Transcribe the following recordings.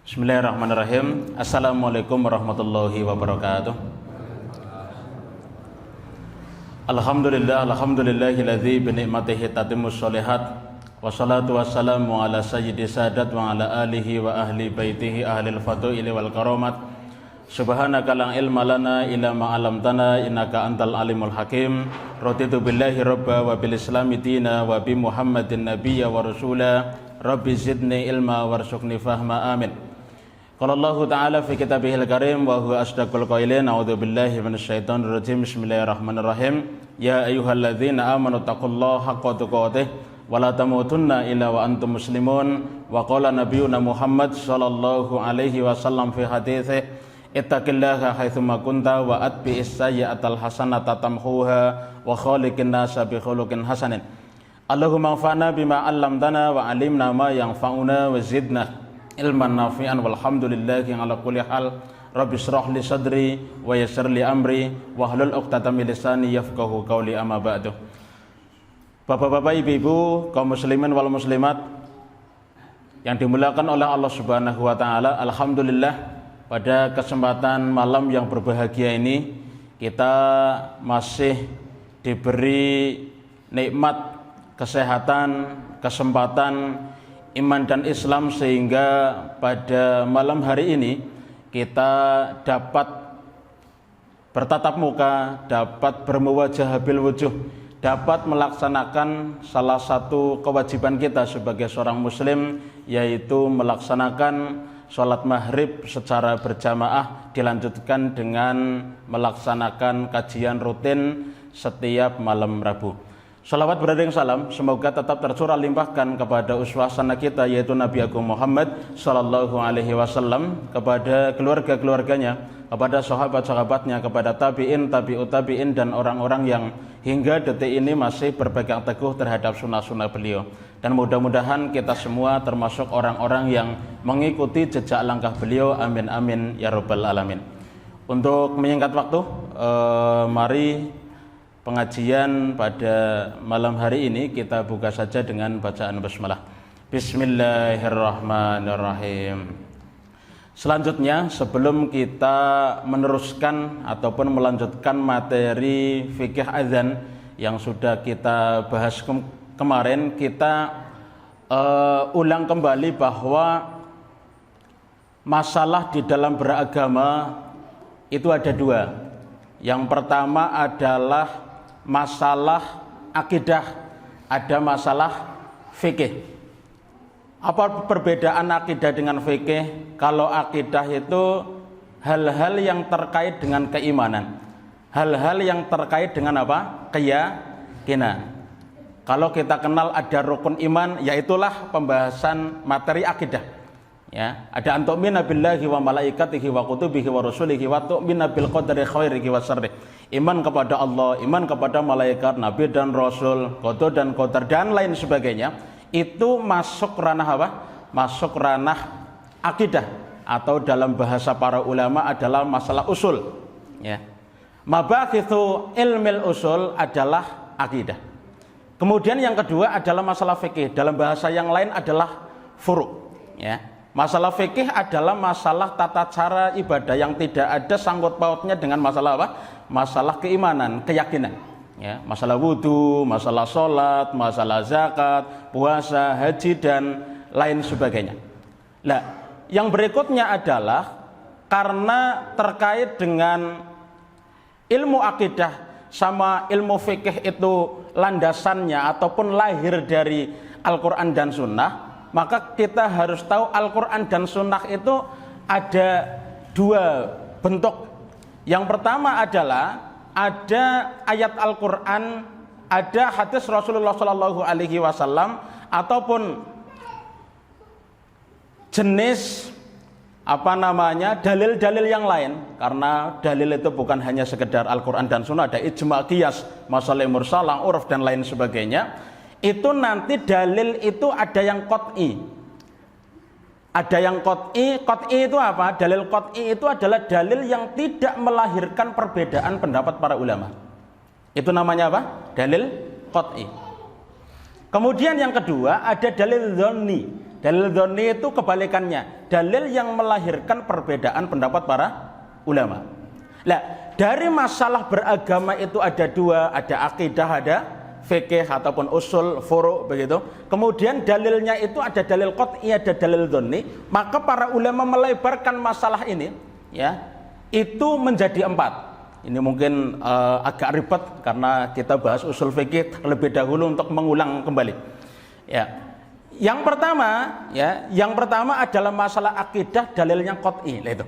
Bismillahirrahmanirrahim. Assalamualaikum warahmatullahi wabarakatuh. Alhamdulillahilladzi bi ni'matihi tatimmus sholihat. Wassalatu wassalamu ala sayyidi sadat wa ala alihi wa ahli baitihi ahlil fadhili wal karamat. Subhanaka la ilma lana illa ma 'allamtana innaka antal alimul hakim. Raditu billahi rabba wa bil islami dina wa bi Muhammadin nabiyya wa rasula. Rabbi zidni ilma warzuqni fahma, amin. Qala Allah Ta'ala fi kitabihil karim wa huwa asdaqul qailin. A'udzu billahi minasyaitonir rajim. Bismillahirrahmanirrahim. Ya ayyuhalladzina amanu taqullaha haqqa tuqatih wa la tamutunna illa wa antum muslimun. Wa qala nabiyyuna Muhammad sallallahu alaihi wasallam fi haditsih, ittaqillaha haitsuma kunta wa atbi'is sayyi'atal hasanata tamhuha wa khaliqin nasa bi khuluqin hasanin. Allahumma anfa'na bima 'allamtana wa 'allimna ma yanfa'una wa zidna ilman nafi'an walhamdulillahi ala kulli hal. Rabbi shrah li sadri wa yassir li amri wahlul 'uqdatam min lisani yafqahu qawli, amma ba'du. Bapak-bapak, ibu-ibu, kaum muslimin wal muslimat yang dimuliakan oleh Allah Subhanahu wa taala, alhamdulillah pada kesempatan malam yang berbahagia ini kita masih diberi nikmat kesehatan, kesempatan iman dan Islam, sehingga pada malam hari ini kita dapat bertatap muka, dapat bermuwajah bil wujuh, dapat melaksanakan salah satu kewajiban kita sebagai seorang muslim, yaitu melaksanakan sholat maghrib secara berjamaah, dilanjutkan dengan melaksanakan kajian rutin setiap malam Rabu. Salawat beriring salam semoga tetap tercurah limpahkan kepada uswah sana kita, yaitu Nabi Agung Muhammad sallallahu alaihi wasallam, kepada keluarga-keluarganya, kepada sahabat-sahabatnya, kepada tabi'in, tabi'ut tabi'in, dan orang-orang yang hingga detik ini masih berpegang teguh terhadap sunnah-sunnah beliau. Dan mudah-mudahan kita semua termasuk orang-orang yang mengikuti jejak langkah beliau, amin amin ya rabbal alamin. Untuk menyingkat waktu, mari pengajian pada malam hari ini kita buka saja dengan bacaan basmalah. Bismillahirrahmanirrahim. Selanjutnya, sebelum kita meneruskan ataupun melanjutkan materi fikih azan yang sudah kita bahas kemarin, kita ulang kembali bahwa masalah di dalam beragama itu ada dua. Yang pertama adalah masalah akidah, ada masalah fikih. Apa perbedaan akidah dengan fikih? Kalau akidah itu hal-hal yang terkait dengan keimanan, hal-hal yang terkait dengan apa? Keyakinan. Kalau kita kenal ada rukun iman, yaitulah pembahasan materi akidah. Ya, ada antu'mina billahi wa malaikatihi wa kutubihi wa rusulihi wa tu'mina bil qadari khairihi wa syarrihi. Iman kepada Allah, iman kepada malaikat, nabi dan rasul, qada dan qadar, dan lain sebagainya. Itu masuk ranah apa? Masuk ranah akidah, atau dalam bahasa para ulama adalah masalah usul. Ya. Mabahitsu ilmil usul adalah akidah. Kemudian yang kedua adalah masalah fikih, dalam bahasa yang lain adalah furu'. Ya. Masalah fikih adalah masalah tata cara ibadah yang tidak ada sangkut pautnya dengan masalah apa? Masalah keimanan, keyakinan. Ya, masalah wudu, masalah sholat, masalah zakat, puasa, haji, dan lain sebagainya. Nah, yang berikutnya adalah karena terkait dengan ilmu akidah sama ilmu fikih itu landasannya ataupun lahir dari Al-Quran dan Sunnah, maka kita harus tahu Al-Quran dan Sunnah itu ada dua bentuk. Yang pertama adalah ada ayat Al-Quran, ada hadis Rasulullah Shallallahu Alaihi Wasallam, ataupun jenis dalil-dalil yang lain. Karena dalil itu bukan hanya sekedar Al-Quran dan Sunnah, ada ijma, qiyas, masalah mursalah, uruf, dan lain sebagainya. Itu nanti dalil itu ada yang qat'i. Ada yang qat'i. Qat'i itu apa? Dalil qat'i itu adalah dalil yang tidak melahirkan perbedaan pendapat para ulama. Itu namanya apa? Dalil qat'i. Kemudian yang kedua ada dalil dzanni. Dalil dzanni itu kebalikannya, dalil yang melahirkan perbedaan pendapat para ulama. Nah, dari masalah beragama itu ada dua, ada akidah, ada fikih ataupun usul, furu' begitu. Kemudian dalilnya itu ada dalil qat'i, ada dalil dzanni. Maka para ulama melebarkan masalah ini, ya, itu menjadi 4. Ini mungkin agak ribet karena kita bahas usul fikih terlebih dahulu untuk mengulang kembali. Ya. Yang pertama adalah masalah akidah, dalilnya qat'i, itu.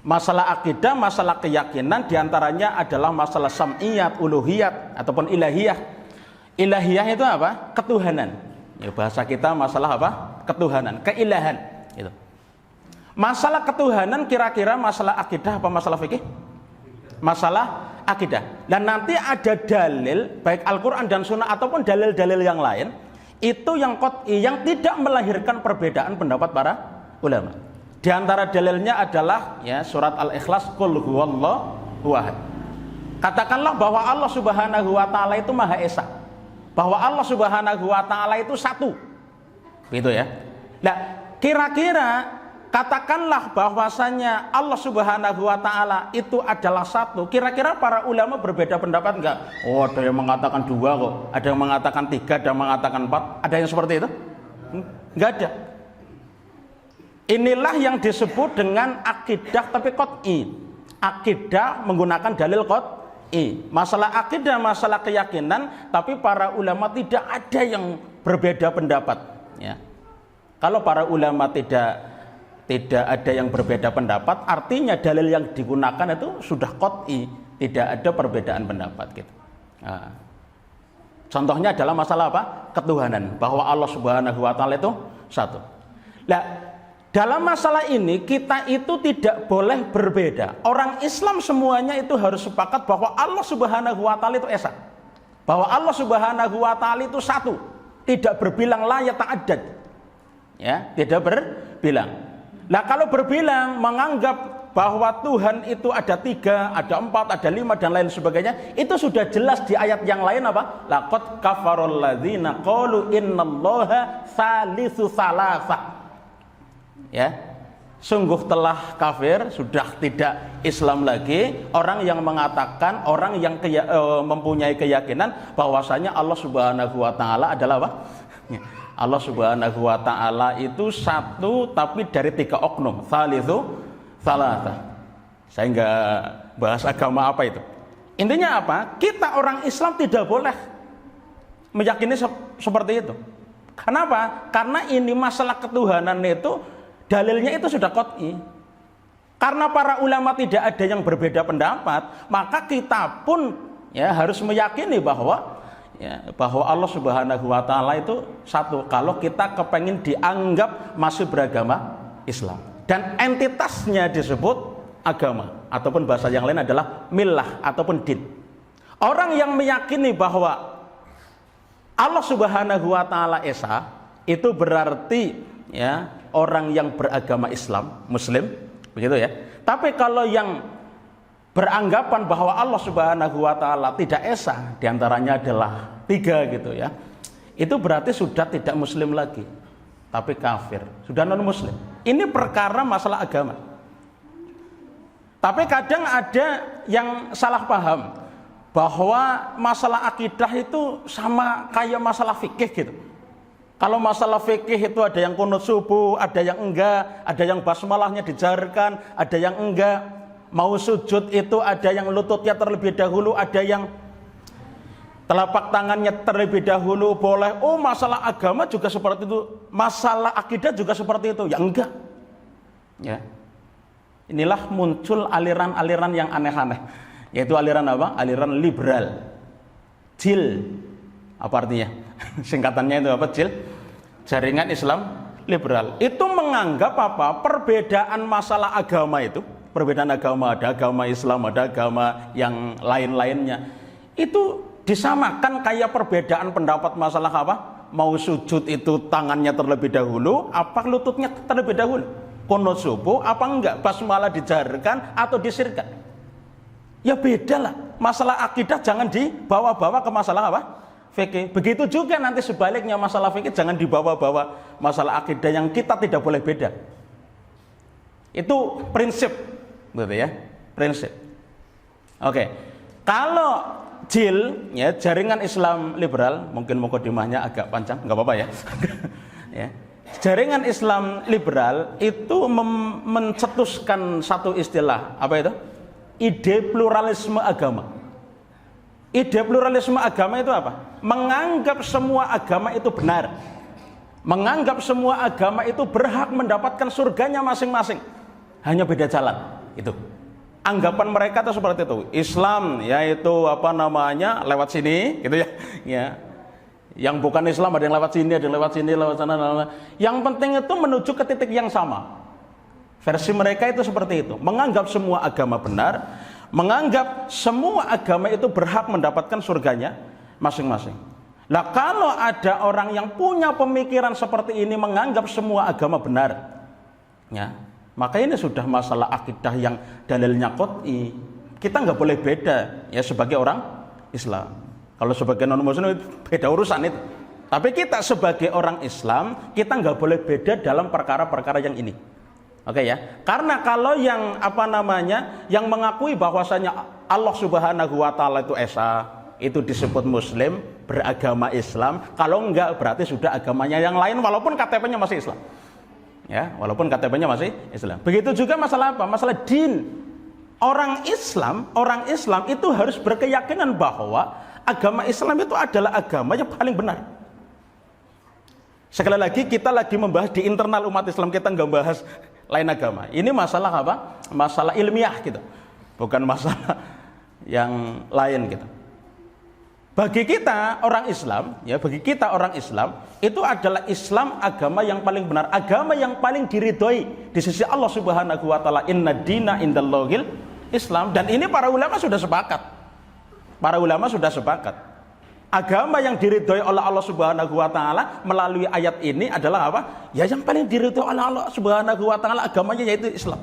Masalah akidah, masalah keyakinan diantaranya adalah masalah sam'iyat, uluhiyat ataupun ilahiyah. Ilahiyah itu apa? Ketuhanan. Ya, bahasa kita masalah apa? Ketuhanan, keilahan. Itu. Masalah ketuhanan kira-kira masalah akidah apa masalah fikih? Masalah akidah. Dan nanti ada dalil baik Al-Quran dan Sunnah ataupun dalil-dalil yang lain itu yang qat'i, yang tidak melahirkan perbedaan pendapat para ulama. Di antara dalilnya adalah ya surat Al-Ikhlas, qul huwallahu ahad. Katakanlah bahwa Allah Subhanahu wa taala itu Maha Esa. Bahwa Allah Subhanahu wa taala itu satu. Gitu ya. Nah, kira-kira katakanlah bahwasanya Allah Subhanahu wa taala itu adalah satu. Kira-kira para ulama berbeda pendapat enggak? Oh, ada yang mengatakan 2 kok, ada yang mengatakan 3, ada yang mengatakan 4. Ada yang seperti itu? Enggak ada. Inilah yang disebut dengan akidah tapi qat'i. Akidah menggunakan dalil qat'i. Masalah akidah, masalah keyakinan, tapi para ulama tidak ada yang berbeda pendapat, ya. Kalau para ulama tidak ada yang berbeda pendapat, artinya dalil yang digunakan itu sudah qat'i, tidak ada perbedaan pendapat gitu. Nah, contohnya adalah masalah apa? Ketuhanan, bahwa Allah Subhanahu wa taala itu satu. Nah, dalam masalah ini kita itu tidak boleh berbeda. Orang Islam semuanya itu harus sepakat bahwa Allah Subhanahu wa taala itu esa. Bahwa Allah Subhanahu wa taala itu satu, tidak berbilang la ya ta'addad. Ya, tidak berbilang. Nah, kalau berbilang menganggap bahwa Tuhan itu ada 3, ada 4, ada 5 dan lain sebagainya, itu sudah jelas di ayat yang lain apa? Laqad kafarul ladzina qalu innallaha salisu salasa. Ya. Sungguh telah kafir, sudah tidak Islam lagi orang yang mengatakan, orang yang mempunyai keyakinan bahwasanya Allah Subhanahu wa taala adalah apa? Allah Subhanahu wa taala itu satu tapi dari 3 oknum. Salisu salasa. Saya enggak bahas agama apa itu. Intinya apa? Kita orang Islam tidak boleh meyakini seperti itu. Kenapa? Karena ini masalah ketuhanan itu dalilnya itu sudah qat'i. Karena para ulama tidak ada yang berbeda pendapat, maka kita pun ya harus meyakini bahwa Allah Subhanahu wa taala itu satu. Kalau kita kepengen dianggap masih beragama Islam dan entitasnya disebut agama ataupun bahasa yang lain adalah millah ataupun din. Orang yang meyakini bahwa Allah Subhanahu wa taala esa itu berarti ya orang yang beragama Islam, Muslim, begitu ya. Tapi kalau yang beranggapan bahwa Allah Subhanahu wa taala tidak esa, diantaranya adalah 3 gitu ya, itu berarti sudah tidak Muslim lagi, tapi kafir, sudah non Muslim. Ini perkara masalah agama. Tapi kadang ada yang salah paham bahwa masalah akidah itu sama kayak masalah fikih gitu. Kalau masalah fikih itu ada yang qunut subuh, ada yang enggak, ada yang basmalahnya dijarkan, ada yang enggak. Mau sujud itu ada yang lututnya terlebih dahulu, ada yang telapak tangannya terlebih dahulu boleh. Oh, masalah agama juga seperti itu, masalah akidah juga seperti itu. Ya enggak. Ya. Inilah muncul aliran-aliran yang aneh-aneh. Yaitu aliran apa? Aliran liberal. JIL. Apa artinya? Singkatannya itu apa? JIL. Jaringan Islam Liberal. Itu menganggap apa? Perbedaan masalah agama itu, perbedaan agama, ada agama Islam, ada agama yang lain-lainnya, itu disamakan kayak perbedaan pendapat masalah apa? Mau sujud itu tangannya terlebih dahulu, apa lututnya terlebih dahulu? Qunut subuh apa enggak? Basmalah dijarkan atau disirkan? Ya beda lah. Masalah akidah jangan dibawa-bawa ke masalah apa? fikih. Begitu juga nanti sebaliknya masalah fikih jangan dibawa-bawa masalah akidah yang kita tidak boleh beda. Itu prinsip, gitu ya, prinsip. Oke, kalau JIL, ya, Jaringan Islam Liberal, mungkin mukadimahnya agak panjang, nggak apa-apa ya. Ya. Jaringan Islam Liberal itu mencetuskan satu istilah, apa itu? Ide pluralisme agama. Ide pluralisme agama itu apa? Menganggap semua agama itu benar. Menganggap semua agama itu berhak mendapatkan surganya masing-masing. Hanya beda jalan, itu. Anggapan mereka itu seperti itu. Islam yaitu apa namanya lewat sini, gitu ya. Ya. Yang bukan Islam ada yang lewat sini, ada yang lewat sini, lewat sana. Yang penting itu menuju ke titik yang sama. Versi mereka itu seperti itu. Menganggap semua agama benar, menganggap semua agama itu berhak mendapatkan surganya masing-masing. Nah, kalau ada orang yang punya pemikiran seperti ini menganggap semua agama benar, ya, maka ini sudah masalah akidah yang dalilnya qot'i. Kita nggak boleh beda ya sebagai orang Islam. Kalau sebagai non muslim beda urusan itu. Tapi kita sebagai orang Islam kita nggak boleh beda dalam perkara-perkara yang ini. Oke ya. Karena kalau yang apa namanya yang mengakui bahwasanya Allah Subhanahu wa taala itu esa, itu disebut muslim, beragama Islam. Kalau enggak berarti sudah agamanya yang lain walaupun KTP-nya masih Islam. Ya, walaupun KTP-nya masih Islam. Begitu juga masalah apa? Masalah din. Orang Islam itu harus berkeyakinan bahwa agama Islam itu adalah agama yang paling benar. Sekali lagi kita lagi membahas di internal umat Islam, kita nggak bahas lain agama. Ini masalah apa? Masalah ilmiah gitu. Bukan masalah yang lain gitu. Bagi kita orang Islam, ya bagi kita orang Islam itu adalah Islam agama yang paling benar, agama yang paling diridhoi di sisi Allah Subhanahu wa taala. Inna dina indallahil Islam, dan ini para ulama sudah sepakat. Para ulama sudah sepakat. Agama yang diridhoi oleh Allah Subhanahu wa taala melalui ayat ini adalah apa? Ya yang paling diridhoi oleh Allah Subhanahu wa taala agamanya yaitu Islam.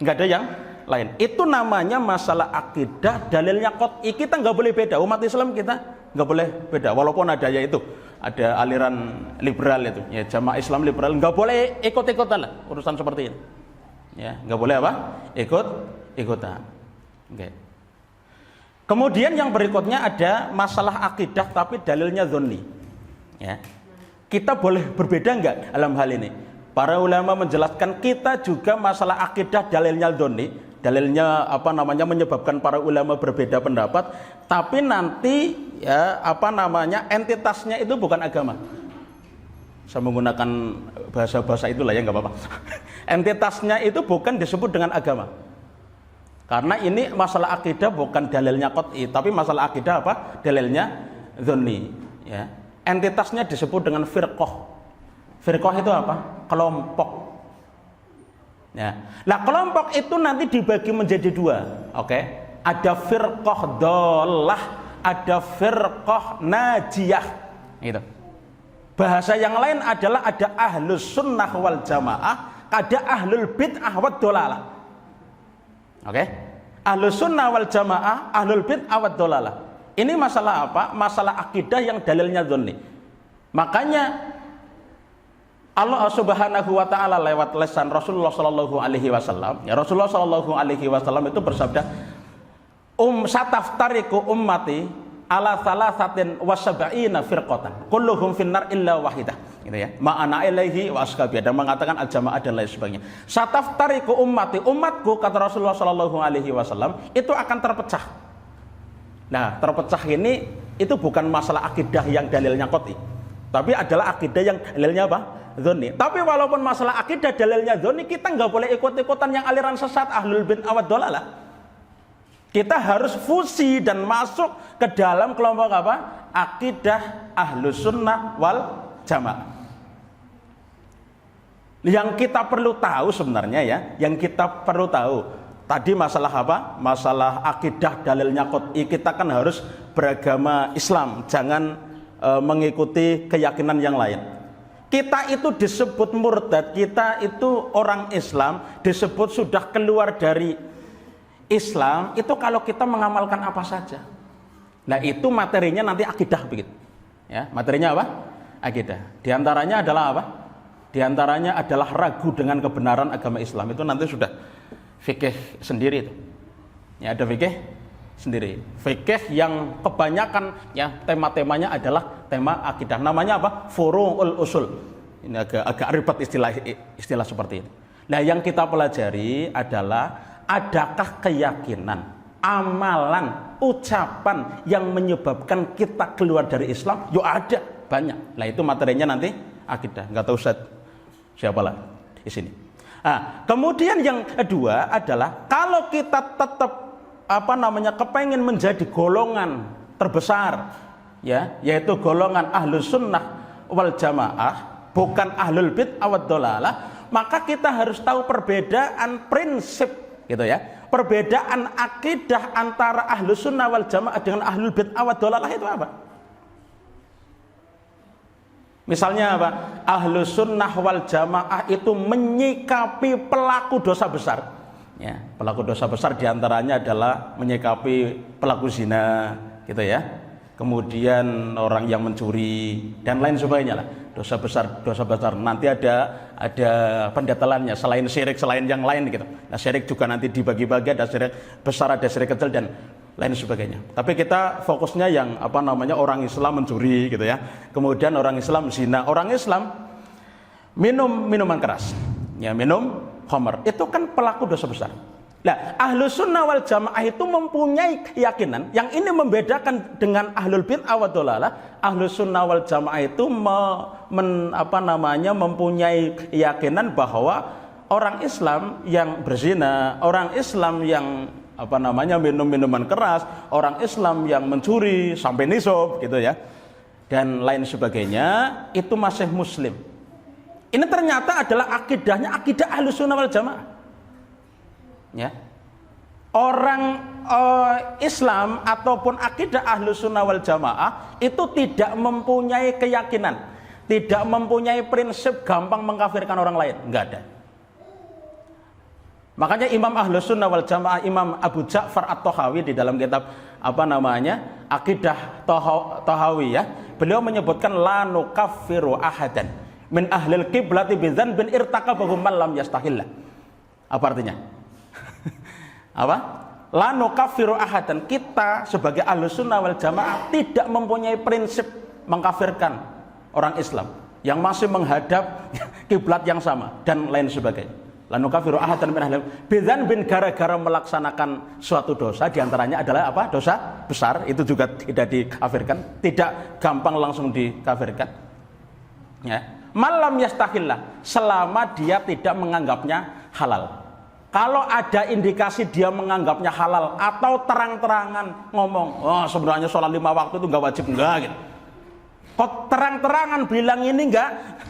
Enggak ada yang lain. Itu namanya masalah akidah, dalilnya qot'i. Kita nggak boleh beda. Umat Islam kita nggak boleh beda. Walaupun ada yaitu ada aliran liberal itu, ya jamaah Islam liberal nggak boleh ikut-ikutan lah urusan seperti ini. Ya nggak boleh apa? Ikut-ikutan. Oke. Kemudian yang berikutnya ada masalah akidah tapi dalilnya dzanni. Ya. Kita boleh berbeda nggak dalam hal ini? Para ulama menjelaskan kita juga masalah akidah dalilnya dzanni. Dalilnya apa namanya menyebabkan para ulama berbeda pendapat, tapi nanti ya apa namanya entitasnya itu bukan agama. Saya menggunakan bahasa-bahasa itulah ya nggak apa-apa. Entitasnya itu bukan disebut dengan agama. Karena ini masalah akidah bukan dalilnya qot'i, tapi masalah akidah apa? Dalilnya dzanni, ya. Entitasnya disebut dengan firqah. Firqah itu apa? Kelompok. Ya. Nah, kelompok itu nanti dibagi menjadi dua. Oke. Ada firqah dhallah, ada firqah najiyah. Gitu. Bahasa yang lain adalah ada ahlus sunnah wal jamaah, ada ahlul bid'ah wad dhalalah. Oke. Ahlus sunnah wal jamaah, ahlul bid'ah wad dhalalah. Ini masalah apa? Masalah akidah yang dalilnya dzanni. Makanya Allah Subhanahu wa taala lewat lisan Rasulullah sallallahu alaihi wasallam, ya Rasulullah sallallahu alaihi wasallam itu bersabda, sataftariqu ummati ala thalathatin wa sab'ina firqatan kulluhum finnar illa wahidah, gitu ya. Ma'ana ilaihi wa ashabi, dan mengatakan al-jamaah dan lain sebagainya. Sataftariqu ummati, umatku kata Rasulullah sallallahu alaihi wasallam itu akan terpecah. Nah, terpecah ini itu bukan masalah akidah yang dalilnya qot'i, tapi adalah akidah yang dalilnya apa? Dzanni. Tapi walaupun masalah akidah dalilnya dzanni, kita nggak boleh ikut-ikutan yang aliran sesat ahlul bid'ah wad dhalalah. Kita harus fusi dan masuk ke dalam kelompok apa? Akidah ahlus sunnah wal jamaah. Yang kita perlu tahu sebenarnya ya, yang kita perlu tahu tadi masalah apa? Masalah akidah dalilnya qot'i, kita kan harus beragama Islam, jangan mengikuti keyakinan yang lain. Kita itu disebut murtad, kita itu orang Islam disebut sudah keluar dari Islam itu kalau kita mengamalkan apa saja. Nah itu materinya nanti akidah begitu. Ya, materinya apa? Akidah. Di antaranya adalah apa? Di antaranya adalah ragu dengan kebenaran agama Islam. Itu nanti sudah fikih sendiri itu. Ya, ada fikih sendiri. Fikih yang kebanyakan ya tema-temanya adalah tema akidah. Namanya apa? Furu'ul usul. Ini agak ribet istilah seperti ini. Nah, yang kita pelajari adalah adakah keyakinan, amalan, ucapan yang menyebabkan kita keluar dari Islam? Yo ada, banyak. Nah, itu materinya nanti akidah. Enggak tahu Ustaz siapa lah di sini. Nah, kemudian yang kedua adalah kalau kita tetap kepengen menjadi golongan terbesar, ya, yaitu golongan ahlus sunnah wal jamaah, bukan ahlul bid'ah wad dhalalah, maka kita harus tahu perbedaan prinsip, gitu ya. Perbedaan akidah antara ahlus sunnah wal jamaah dengan ahlul bid'ah wad dhalalah itu apa? Misalnya apa? Ahlus sunnah wal jamaah itu menyikapi pelaku dosa besar. Ya, pelaku dosa besar diantaranya adalah menyikapi pelaku zina, gitu ya. Kemudian orang yang mencuri dan lain sebagainya lah. Dosa besar. Nanti ada pendetalannya selain syirik, selain yang lain gitu. Nah, syirik juga nanti dibagi-bagi, ada syirik besar, ada syirik kecil dan lain sebagainya. Tapi kita fokusnya yang orang Islam mencuri gitu ya. Kemudian orang Islam zina, orang Islam minum minuman keras. Ya, minum khamar. Itu kan pelaku dosa besar. Nah, ahlus sunnah wal jamaah itu mempunyai keyakinan yang ini membedakan dengan ahlul bid'ah wa dhalalah. Ahlus sunnah wal jamaah itu mempunyai keyakinan bahwa orang Islam yang berzina, orang Islam yang minum minuman keras, orang Islam yang mencuri sampai nisab gitu ya, dan lain sebagainya, itu masih muslim. Ini ternyata adalah akidahnya akidah ahlus sunnah wal jamaah. Ya. Orang Islam ataupun akidah ahlus sunnah wal jamaah itu tidak mempunyai keyakinan, tidak mempunyai prinsip gampang mengkafirkan orang lain, enggak ada. Makanya Imam ahlus sunnah wal jamaah, Imam Abu Ja'far at-Tahawi di dalam kitab Akidah Tahawiyah, beliau menyebutkan la nukaffiru ahadan min ahlil qiblati bidzanbin irtaqabahu man lam yastahillah. Apa artinya? Apa? La nukaffiru ahadan, kita sebagai ahlus sunnah wal jamaah tidak mempunyai prinsip mengkafirkan orang Islam yang masih menghadap kiblat yang sama dan lain sebagainya. La nukaffiru ahadan min ahli bidzanbin, gara-gara melaksanakan suatu dosa, diantaranya adalah apa? Dosa besar, itu juga tidak dikafirkan, tidak gampang langsung dikafirkan. Ya. Malam yastahillah, selama dia tidak menganggapnya halal. Kalau ada indikasi dia menganggapnya halal atau terang-terangan ngomong, oh sebenarnya sholat 5 waktu itu nggak wajib, enggak gitu. Kok terang-terangan bilang ini enggak,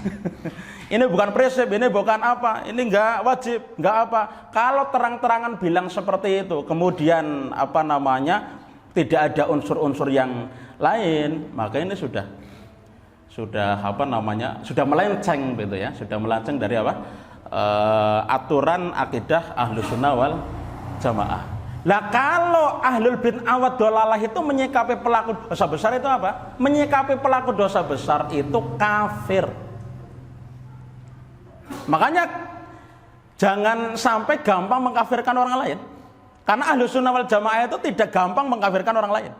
ini bukan prinsip, ini bukan apa, ini enggak wajib, enggak apa. Kalau terang-terangan bilang seperti itu, kemudian tidak ada unsur-unsur yang lain, maka ini sudah melenceng gitu ya, sudah melenceng dari aturan akidah ahlus sunnah wal jamaah. Lah kalau ahlul bid'ah wa dhalalah itu menyikapi pelaku dosa besar itu apa? Menyikapi pelaku dosa besar itu kafir. Makanya jangan sampai gampang mengkafirkan orang lain. Karena ahlus sunnah wal jamaah itu tidak gampang mengkafirkan orang lain.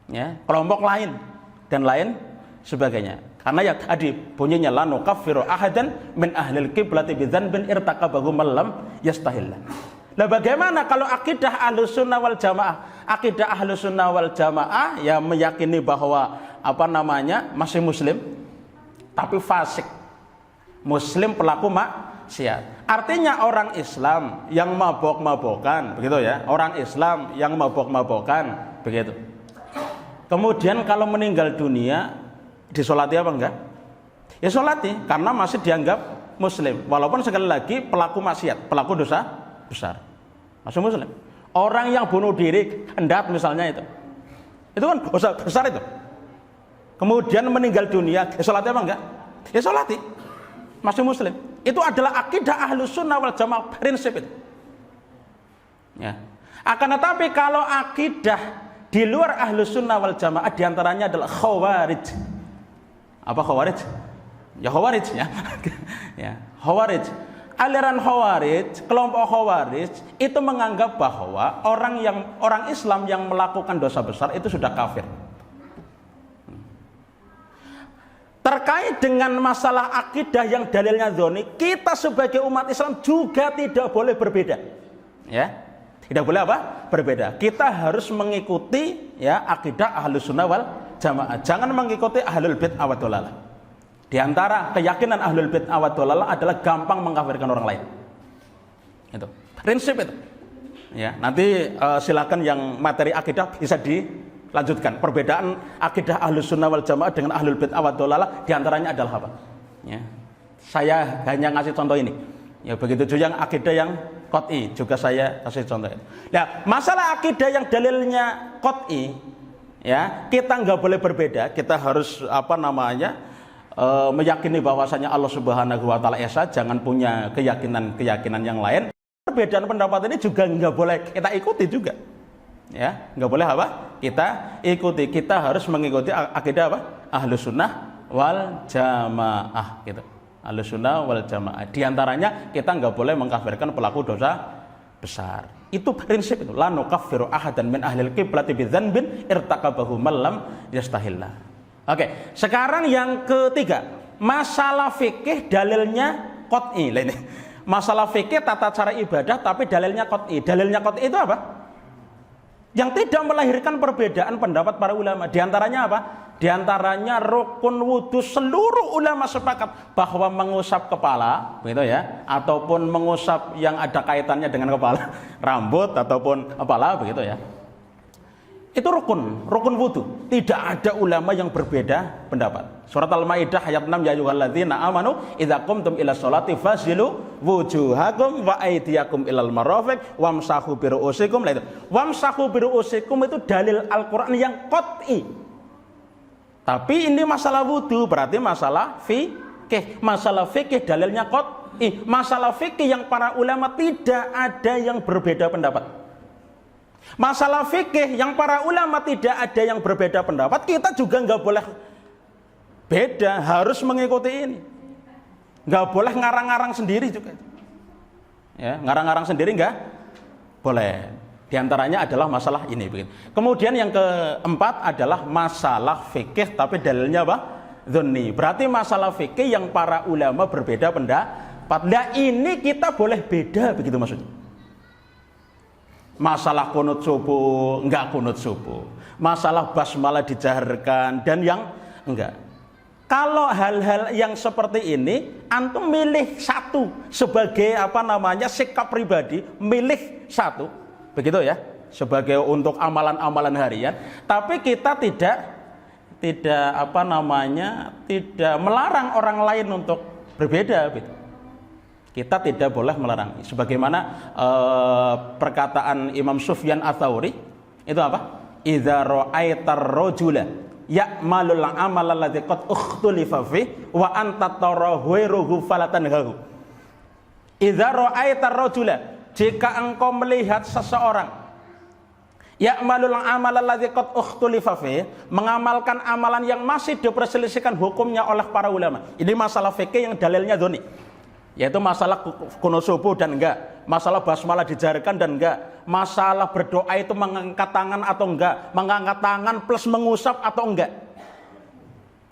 Ya, kelompok lain dan lain sebagainya. Karena ya tadi bunyinya la nukaffiru ahadan min ahlil qiblati bidzanbin irtaqabahu man lam yastahillah. Nah, bagaimana kalau akidah ahlus sunnah wal jamaah? Akidah ahlus sunnah wal jamaah ya meyakini bahwa masih muslim tapi fasik. Muslim pelaku maksiat. Artinya orang Islam yang mabok-mabokan, begitu ya. Orang Islam yang mabok-mabokan, begitu. Kemudian kalau meninggal dunia disolati apa enggak? Ya solati, karena masih dianggap muslim. Walaupun sekali lagi pelaku maksiat, pelaku dosa besar, masih muslim. Orang yang bunuh diri, hendak misalnya itu kan dosa besar itu. Kemudian meninggal dunia, ya solati apa enggak? Ya solati, masih muslim. Itu adalah akidah ahlus sunnah wal jamaah, prinsip itu. Ya. Akan tetapi kalau akidah di luar ahlus sunnah wal jamaah, diantaranya adalah khawarij. Apa Khawarij? Ya Khawarij ya. Ya, Khawarij. Aliran Khawarij, kelompok Khawarij itu menganggap bahwa orang Islam yang melakukan dosa besar itu sudah kafir. Terkait dengan masalah akidah yang dalilnya dzonni, kita sebagai umat Islam juga tidak boleh berbeda. Ya. Tidak boleh apa? Berbeda. Kita harus mengikuti ya akidah Ahlus Sunnah wal Jamaah. Jangan mengikuti Ahlul Bid'ah wa Dhalalah. Di antara keyakinan Ahlul Bid'ah wa Dhalalah adalah gampang mengkafirkan orang lain. Itu. Prinsip itu. Ya, nanti silakan yang materi akidah bisa dilanjutkan. Perbedaan akidah Ahlus Sunnah wal Jamaah dengan Ahlul Bid'ah wa Dhalalah di antaranya adalah apa? Ya. Saya hanya ngasih contoh ini. Ya, begitu juga yang akidah yang qat'i juga saya kasih contoh. Nah, masalah akidah yang dalilnya qat'i, ya, kita nggak boleh berbeda. Kita harus meyakini bahwasanya Allah Subhanahu wa taala esa, jangan punya keyakinan yang lain. Perbedaan pendapat ini juga nggak boleh kita ikuti juga. Ya, nggak boleh apa? Kita ikuti. Kita harus mengikuti akidah apa? Ahlus Sunnah wal Jamaah gitu. Ahlus Sunnah wal Jamaah. Di antaranya kita nggak boleh mengkafirkan pelaku dosa besar. Itu prinsip itu. La nukaffiru ahadan min ahlil qiblati bidzanbin irtakabahu man lam yastahillah. Oke, sekarang yang ketiga, masalah fikih dalilnya qat'i. Ini masalah fikih tata cara ibadah tapi dalilnya qat'i. Dalilnya qat'i itu apa? Yang tidak melahirkan perbedaan pendapat para ulama. Di antaranya apa? Di antaranya rukun wudhu, seluruh ulama sepakat bahwa mengusap kepala, begitu ya, ataupun mengusap yang ada kaitannya dengan kepala, rambut ataupun kepala, begitu ya. Itu rukun wudhu. Tidak ada ulama yang berbeda pendapat. Surat Al-Maidah ayat 6, ya ayyuhalladzina amanu idza qumtum ila sholati faghsilu wujuhakum wa aydiyakum ilal marafiq wamsahu bi ru'usikum. Wamsahu bi ru'usikum itu dalil Al-Qur'an yang qat'i. Tapi ini masalah wudhu, berarti masalah fikih. Masalah fikih dalilnya qat'i. Masalah fikih yang para ulama tidak ada yang berbeda pendapat. Masalah fikih yang para ulama tidak ada yang berbeda pendapat, kita juga nggak boleh beda, harus mengikuti ini. Nggak boleh ngarang-ngarang sendiri juga. Ya, ngarang-ngarang sendiri nggak boleh. Di antaranya adalah masalah ini. Kemudian yang keempat adalah masalah fikih tapi dalilnya apa? Dzonni. Berarti masalah fikih yang para ulama berbeda pendapat. Nah ini kita boleh beda, begitu maksudnya. Masalah kunut subuh, enggak kunut subuh. Masalah basmalah dijaharkan dan yang enggak. Kalau hal-hal yang seperti ini, antum milih satu sebagai sikap pribadi, milih satu, begitu ya, sebagai untuk amalan-amalan harian. Tapi kita tidak melarang orang lain untuk berbeda, gitu. Kita tidak boleh melarang. Sebagaimana perkataan Imam Sufyan Ats-Tsauri itu apa? Idza ra'aitar rajula ya'malul amal alladzi qad ukhtulifa fi wa anta tarahu falatanhahu. Idza ra'aitar rajula, jika engkau melihat seseorang ya'malul amal alladzi qad ukhtulifa fi, mengamalkan amalan yang masih diperselisihkan hukumnya oleh para ulama. Ini masalah fikih yang dalilnya dzonni. Yaitu masalah kunut subuh dan enggak, masalah basmalah dijaharkan dan enggak, masalah berdoa itu mengangkat tangan atau enggak, mengangkat tangan plus mengusap atau enggak.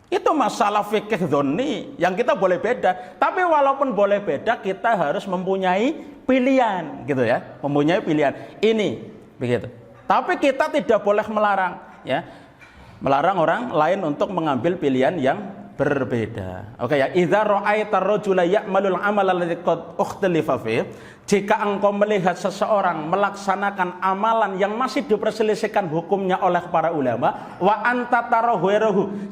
Itu masalah fikih dzonni yang kita boleh beda. Tapi walaupun boleh beda, kita harus mempunyai pilihan, gitu ya, mempunyai pilihan. Ini begitu. Tapi kita tidak boleh melarang, ya, melarang orang lain untuk mengambil pilihan yang berbeda. Oke ya, idza ra'aitar rajula ya'malul amal alladzi qad ukhtalifa fi, jika engkau melihat seseorang melaksanakan amalan yang masih diperselisihkan hukumnya oleh para ulama, wa anta tarahu,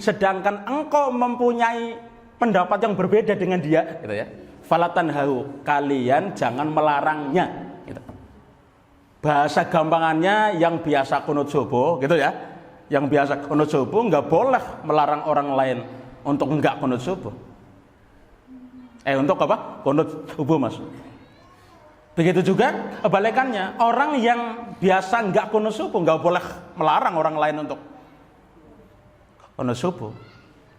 sedangkan engkau mempunyai pendapat yang berbeda dengan dia, gitu ya. Falatanhahu, kalian jangan melarangnya, gitu. Bahasa gampangannya yang biasa kunut subuh, gitu ya. Yang biasa kunut subuh enggak boleh melarang orang lain untuk enggak kunut subuh. Untuk apa? Kunut subuh, Mas. Begitu juga kebalikannya, orang yang biasa enggak kunut subuh enggak boleh melarang orang lain untuk kunut subuh.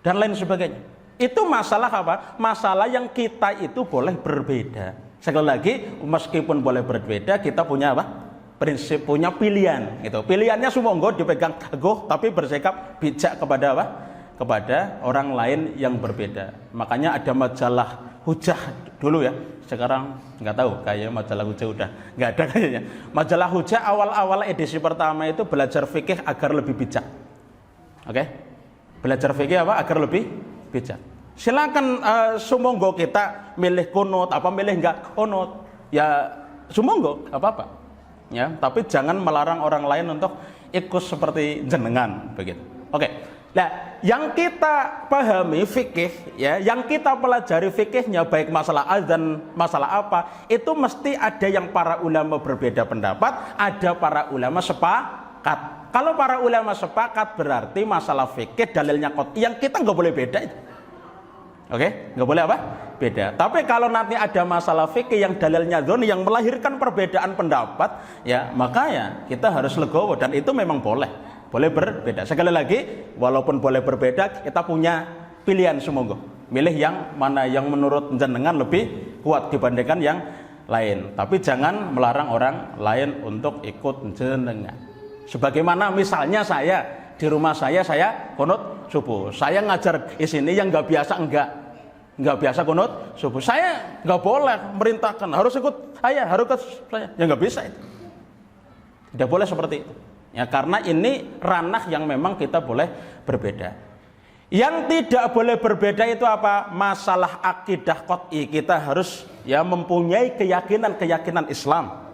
dan lain sebagainya. Itu masalah apa? Masalah yang kita itu boleh berbeda. Sekali lagi, meskipun boleh berbeda, kita punya apa? Prinsip, punya pilihan. Gitu. Pilihannya sumonggo dipegang teguh, tapi bersikap bijak kepada apa? Kepada orang lain yang berbeda. Makanya ada majalah Hujah dulu ya. Sekarang nggak tahu, kayaknya majalah Hujah udah nggak ada kayaknya. Majalah Hujah awal-awal edisi pertama itu belajar fikih agar lebih bijak. Oke? Belajar fikih apa? Agar lebih bijak. Silakan sumonggo kita milih kunut apa milih enggak kunut. Ya sumonggo apa-apa. Ya, tapi jangan melarang orang lain untuk ikut seperti jenengan begitu. Oke. Nah, yang kita pahami fikih ya, yang kita pelajari fikihnya baik masalah azan, masalah apa, itu mesti ada yang para ulama berbeda pendapat, ada para ulama sepakat. Kalau para ulama sepakat berarti masalah fikih dalilnya qat'i yang kita nggak boleh beda itu. Oke, nggak boleh apa? Beda. Tapi kalau nanti ada masalah fikih yang dalilnya dzonni yang melahirkan perbedaan pendapat, ya maka ya kita harus legowo dan itu memang boleh berbeda. Sekali lagi, walaupun boleh berbeda, kita punya pilihan sumonggo. Milih yang mana yang menurut jenengan lebih kuat dibandingkan yang lain. Tapi jangan melarang orang lain untuk ikut jenengan. Sebagaimana misalnya saya di rumah saya kunut subuh. Saya ngajar di sini yang nggak biasa nggak biasa kunut subuh. Saya nggak boleh merintahkan harus ikut saya, harus ikut saya. Ya nggak bisa itu. Tidak boleh seperti itu. Ya karena ini ranah yang memang kita boleh berbeda. Yang tidak boleh berbeda itu apa? Masalah akidah qat'i. Kita harus ya mempunyai keyakinan Islam.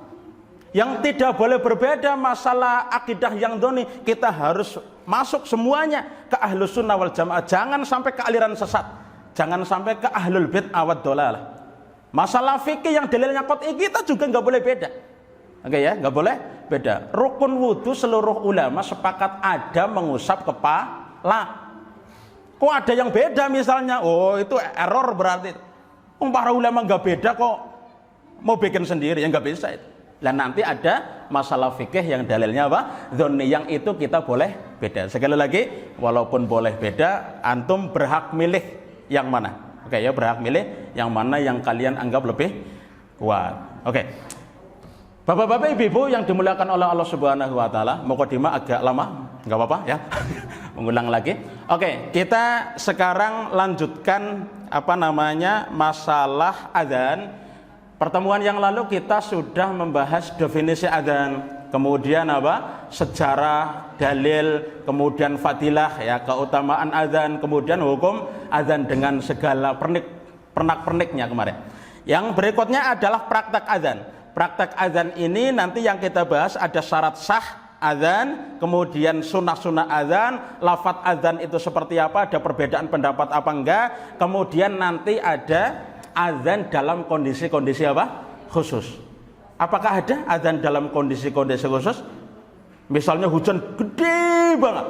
Yang tidak boleh berbeda masalah akidah yang dzonni, kita harus masuk semuanya ke ahlus sunnah wal jamaah. Jangan sampai ke aliran sesat. Jangan sampai ke ahlul bid'ah wad dhalalah. Masalah fikih yang dalilnya qat'i kita juga nggak boleh beda. Oke ya, nggak boleh beda. Rukun wudhu seluruh ulama sepakat ada mengusap kepala. Kok ada yang beda misalnya? Oh itu error berarti. Para ulama nggak beda kok mau bikin sendiri, ya nggak bisa itu. Dan nanti ada masalah fikih yang dalilnya apa? Dzonni yang itu kita boleh beda. Sekali lagi, walaupun boleh beda, antum berhak milih yang mana. Oke ya, berhak milih yang mana yang kalian anggap lebih kuat. Oke. Bapak-bapak, ibu-ibu yang dimuliakan oleh Allah Subhanahu wa taala, mukadimah agak lama, enggak apa-apa ya. Mengulang lagi. Oke, kita sekarang lanjutkan masalah adzan. Pertemuan yang lalu kita sudah membahas definisi adzan, kemudian sejarah, dalil, kemudian fadilah ya, keutamaan adzan, kemudian hukum adzan dengan segala pernak-perniknya kemarin. Yang berikutnya adalah praktek adzan. Praktek adzan ini nanti yang kita bahas ada syarat sah adzan, kemudian sunnah-sunnah adzan, lafadz adzan itu seperti apa, ada perbedaan pendapat apa enggak, kemudian nanti ada adzan dalam kondisi-kondisi khusus. Apakah ada adzan dalam kondisi-kondisi khusus? Misalnya hujan gede banget.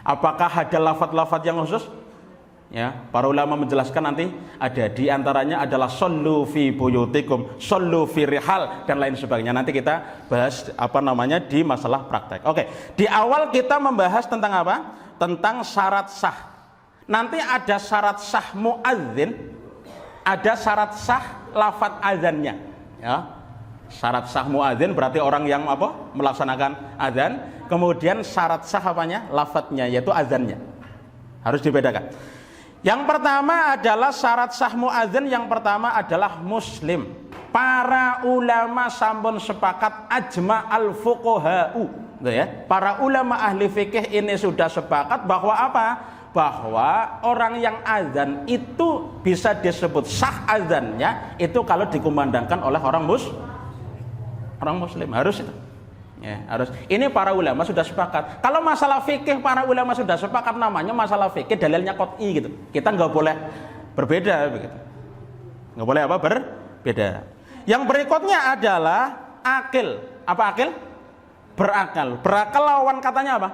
Apakah ada lafadz-lafadz yang khusus? Ya, para ulama menjelaskan nanti ada di antaranya adalah shollu fi buyutikum, shollu fi rihal dan lain sebagainya. Nanti kita bahas di masalah praktek. Oke, di awal kita membahas tentang apa? Tentang syarat sah. Nanti ada syarat sah muadzin, ada syarat sah lafadz azannya. Ya. Syarat sah muadzin berarti orang yang melaksanakan azan. Kemudian syarat sah lafadznya yaitu azannya. Harus dibedakan. Yang pertama adalah syarat sah muadzin, yang pertama adalah muslim. Para ulama sampun sepakat ajma al fuqaha'u, ya. Para ulama ahli fikih ini sudah sepakat bahwa apa? Bahwa orang yang azan itu bisa disebut sah azannya itu kalau dikumandangkan oleh orang muslim, harus itu. Ya, harus. Ini para ulama sudah sepakat. Kalau masalah fikih para ulama sudah sepakat, namanya masalah fikih dalilnya qat'i gitu. Kita nggak boleh berbeda begitu. Nggak boleh berbeda. Yang berikutnya adalah akil. Apa akil? Berakal. Berakal lawan katanya apa?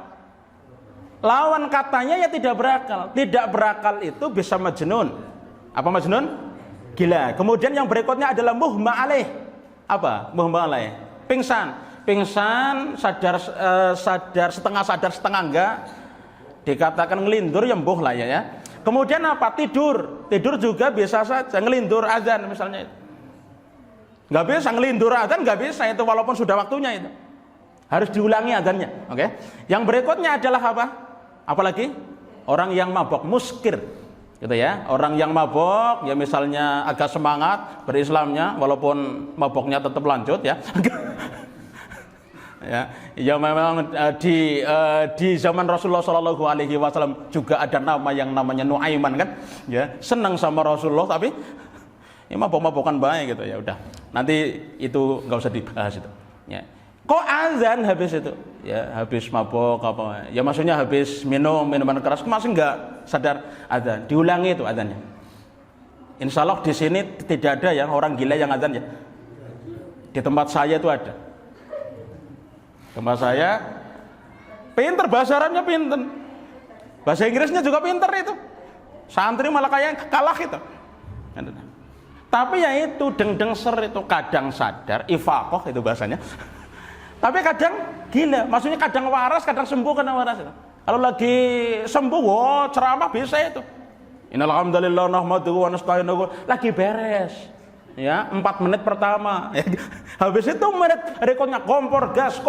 Lawan katanya ya tidak berakal. Tidak berakal itu bisa majnun. Apa majnun? Gila. Kemudian yang berikutnya adalah muhma alaih. Apa? Muhma alaih. Pingsan, sadar setengah enggak. Dikatakan ngelindur ya mbuh lah ya. Kemudian apa? Tidur juga biasa saja, ngelindur azan misalnya itu. Nggak bisa ngelindur azan, nggak bisa itu walaupun sudah waktunya itu. Harus diulangi azannya. Oke. Yang berikutnya adalah apa? Apalagi orang yang mabok, muskir. Gitu ya. Orang yang mabok ya misalnya agak semangat berislamnya walaupun maboknya tetap lanjut ya. Ya memang di zaman Rasulullah Shallallahu Alaihi Wasallam juga ada nama yang namanya Nuaiman kan, ya senang sama Rasulullah tapi ini mabok-mabokan baik gitu ya udah nanti itu nggak usah dibahas itu. Ya. Kok azan habis itu? Ya habis mabok apa? Ya maksudnya habis minuman keras masih nggak sadar azan, diulangi itu azannya. Insya Allah di sini tidak ada yang orang gila yang azan ya. Di tempat saya itu ada. Tempat saya pinter, bahasa Arabnya pinter, bahasa Inggrisnya juga pinter itu. Santri malah kayak kalah itu. Tapi ya itu deng ser itu kadang sadar, ifaqoh itu bahasanya. Tapi kadang gila, maksudnya kadang waras, kadang sembuh, kadang waras itu. Kalau lagi sembuh, wow, ceramah bisa itu. Innal hamdalillah nahmaduhu wa nasta'inuhu, lagi beres. Ya, 4 menit pertama. Habis itu menit rekodnya kompor gas.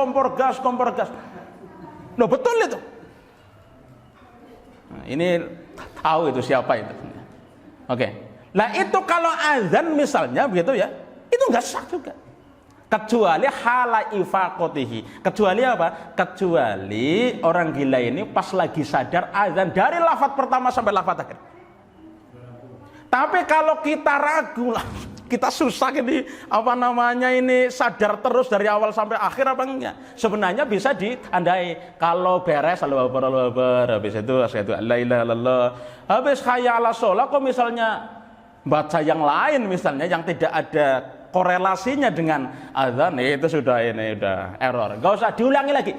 Loh betul itu. Nah, ini tahu itu siapa itu. Oke. Nah itu kalau azan misalnya begitu ya, itu nggak sah juga. Kecuali hala ifaqotihi. Kecuali apa? Kecuali orang gila ini pas lagi sadar azan dari lafaz pertama sampai lafaz akhir. Tapi kalau kita ragu lah, kita susah ini ini sadar terus dari awal sampai akhir apa enggak? Sebenarnya bisa ditandai kalau beres Allahu Akbar, habis itu asyhadu alla ilaha illallah, habis hayya 'alas shalah kok misalnya baca yang lain misalnya yang tidak ada korelasinya dengan azan, itu sudah error. Enggak usah diulangi lagi.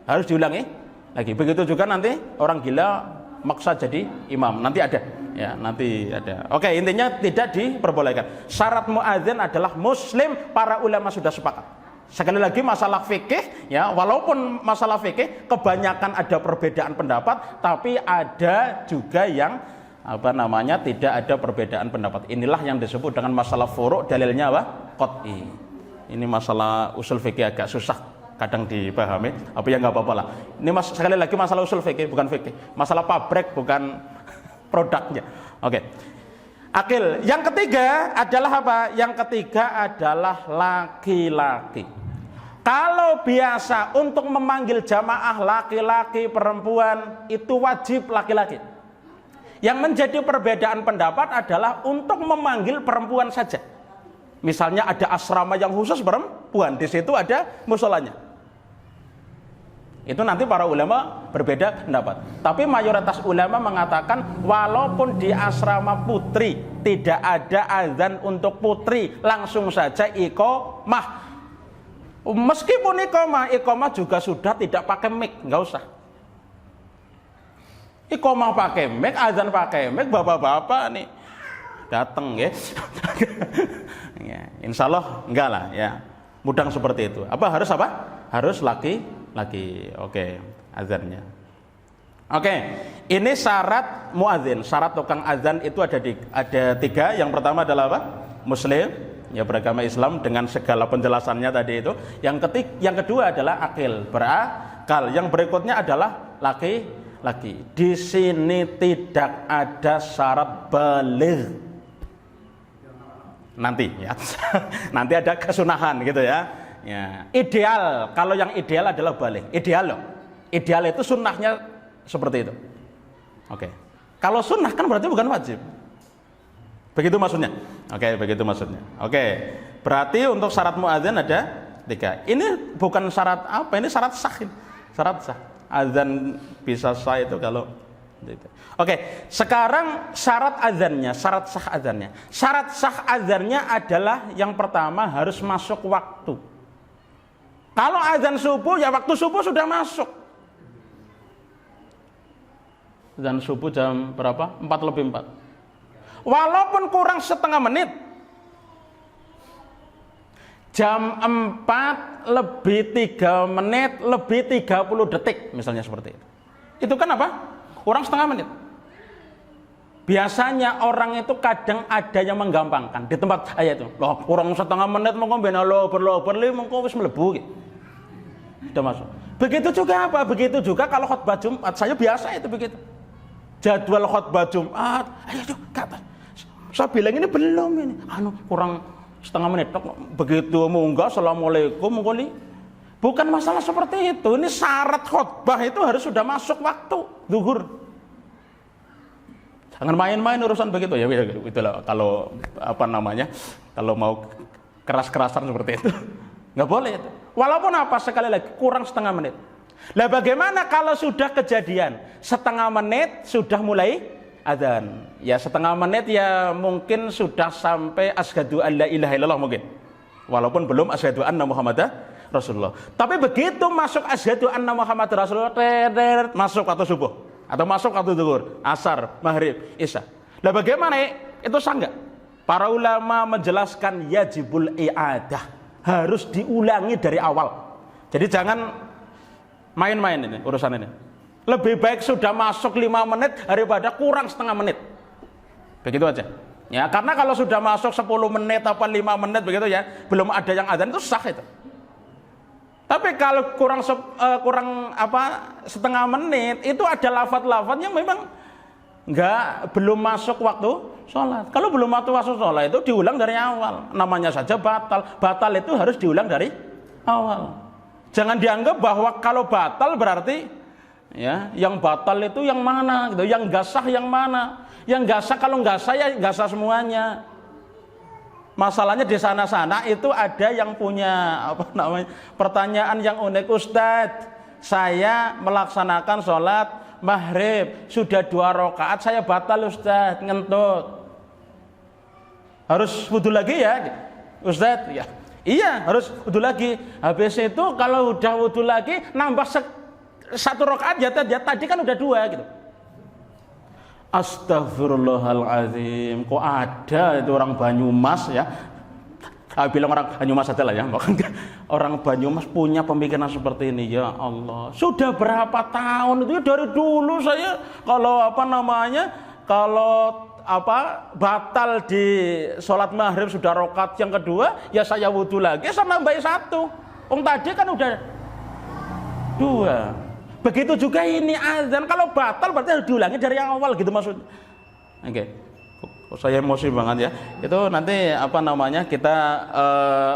Harus diulangi lagi. Begitu juga nanti orang gila maksa jadi imam, nanti ada ya, nanti ada. Oke, intinya tidak diperbolehkan. Syarat muadzin adalah muslim, para ulama sudah sepakat. Sekali lagi masalah fikih ya, walaupun masalah fikih kebanyakan ada perbedaan pendapat, tapi ada juga yang tidak ada perbedaan pendapat. Inilah yang disebut dengan masalah furu', dalilnya apa? Qat'i. Ini masalah usul fikih agak susah kadang dipahami, apa ya nggak apa-apa lah. Ini sekali lagi masalah usul fikih, bukan fikih. Masalah pabrik, bukan produknya. Oke. Akil. Yang ketiga adalah apa? Yang ketiga adalah laki-laki. Kalau biasa untuk memanggil jamaah laki-laki, perempuan itu wajib laki-laki. Yang menjadi perbedaan pendapat adalah untuk memanggil perempuan saja. Misalnya ada asrama yang khusus perempuan, di situ ada musolanya. Itu nanti para ulama berbeda pendapat. Tapi mayoritas ulama mengatakan walaupun di asrama putri tidak ada azan untuk putri, langsung saja iqamah. Meskipun iqamah juga sudah tidak pakai mic, nggak usah. Iqamah pakai mic, azan pakai mic, bapak-bapak nih datang ya. Ya, insya Allah enggak lah ya. Mudah seperti itu. Harus apa? Harus laki-laki. Oke, azannya. Oke, ini syarat muadzin. Syarat tukang azan itu ada 3. Yang pertama adalah apa? Muslim, ya beragama Islam dengan segala penjelasannya tadi itu. Yang kedua adalah akil, berakal. Yang berikutnya adalah laki-laki. Di sini tidak ada syarat baligh. Nanti ya. Nanti ada kesunahan gitu ya. Ya, ideal, kalau yang ideal adalah baligh. Ideal loh. Ideal itu sunnahnya seperti itu. Oke. Kalau sunnah kan berarti bukan wajib. Begitu maksudnya. Oke, begitu maksudnya. Oke. Berarti untuk syarat muadzin ada 3. Ini bukan syarat apa? Ini syarat sah. Syarat sah. Azan bisa sah itu kalau gitu. Oke, sekarang syarat azannya, syarat sah azannya. Syarat sah azannya adalah yang pertama harus masuk waktu. Kalau azan subuh ya waktu subuh sudah masuk. Azan subuh jam berapa? 4:04. Walaupun kurang setengah menit. Jam 4 lebih 3 menit lebih 30 detik misalnya seperti itu. Itu kan apa? kurang setengah menit. Biasanya orang itu kadang ada yang menggampangkan di tempat ayat itu. Loh, kurang setengah menit mongko ben lober mongko wis mlebu gitu. Sudah masuk. Begitu juga apa? Begitu juga kalau khutbah Jumat, saya biasa itu begitu. Jadwal khutbah Jumat, ayo kata. Saya bilang ini belum ini. Kurang setengah menit. Begitu munggah assalamualaikum mongko. Bukan masalah seperti itu. Ini syarat khutbah itu harus sudah masuk waktu zuhur. Jangan main-main urusan begitu ya, itulah kalau apa namanya, kalau mau keras-kerasan seperti itu nggak boleh itu. Walaupun apa, sekali lagi kurang setengah menit. Lah bagaimana kalau sudah kejadian setengah menit sudah mulai adzan? Ya setengah menit ya mungkin sudah sampai asyhadu alla ilaha illallah mungkin. Walaupun belum asyhadu anna Muhammadar Rasulullah. Tapi begitu masuk asyhadu anna Muhammadar Rasulullah, masuk atau subuh. Atau masuk waktu zuhur, asar, maghrib, isya. Nah bagaimana itu sah enggak? Para ulama menjelaskan yajibul i'adah, harus diulangi dari awal. Jadi jangan main-main ini urusan ini. Lebih baik sudah masuk 5 menit daripada kurang setengah menit. Begitu aja. Ya, karena kalau sudah masuk 10 menit apa 5 menit begitu ya, belum ada yang adzan itu sah itu. Tapi kalau kurang setengah menit itu ada lafaz-lafaz yang memang belum masuk waktu sholat. Kalau belum waktu sholat itu diulang dari awal. Namanya saja batal. Batal itu harus diulang dari awal. Jangan dianggap bahwa kalau batal berarti ya yang batal itu yang mana gitu, yang nggak sah yang mana. Yang nggak sah kalau nggak sah ya nggak sah semuanya. Masalahnya di sana-sana itu ada yang punya pertanyaan yang unik. Ustadz, saya melaksanakan sholat maghrib sudah 2 rakaat saya batal Ustadz, ngentut. Harus wudu lagi ya Ustadz? Ya. Iya harus wudu lagi. Habis itu kalau udah wudu lagi nambah 1 rakaat ya tadi kan udah 2 gitu. Astagfirullahaladzim, kok ada itu orang Banyumas ya? Bilang orang Banyumas saja lah ya. Orang Banyumas punya pemikiran seperti ini, ya Allah. Sudah berapa tahun itu ya, dari dulu saya kalau batal di sholat maghrib sudah rakaat yang kedua, ya saya wudhu lagi, saya nambahin 1. Tadi kan udah 2. Begitu juga ini azan, kalau batal berarti harus diulangi dari yang awal gitu maksudnya. Oke. Saya emosi banget ya. Itu nanti kita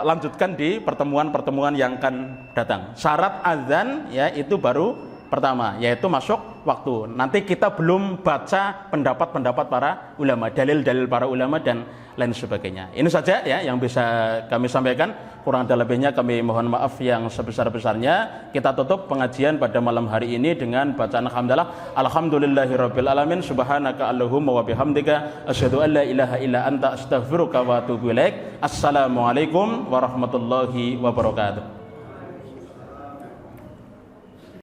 lanjutkan di pertemuan-pertemuan yang akan datang. Syarat azan ya itu baru pertama, yaitu masuk waktu. Nanti kita belum baca pendapat-pendapat para ulama, dalil-dalil para ulama dan lain sebagainya. Ini saja ya yang bisa kami sampaikan. Kurang dan lebihnya kami mohon maaf yang sebesar-besarnya. Kita tutup pengajian pada malam hari ini dengan bacaan hamdalah. Alhamdulillahirabbil alamin. Subhanaka Allahumma wa bihamdika asyhadu an la ilaha illa anta astaghfiruka wa atubu ilaik. Assalamualaikum warahmatullahi wabarakatuh.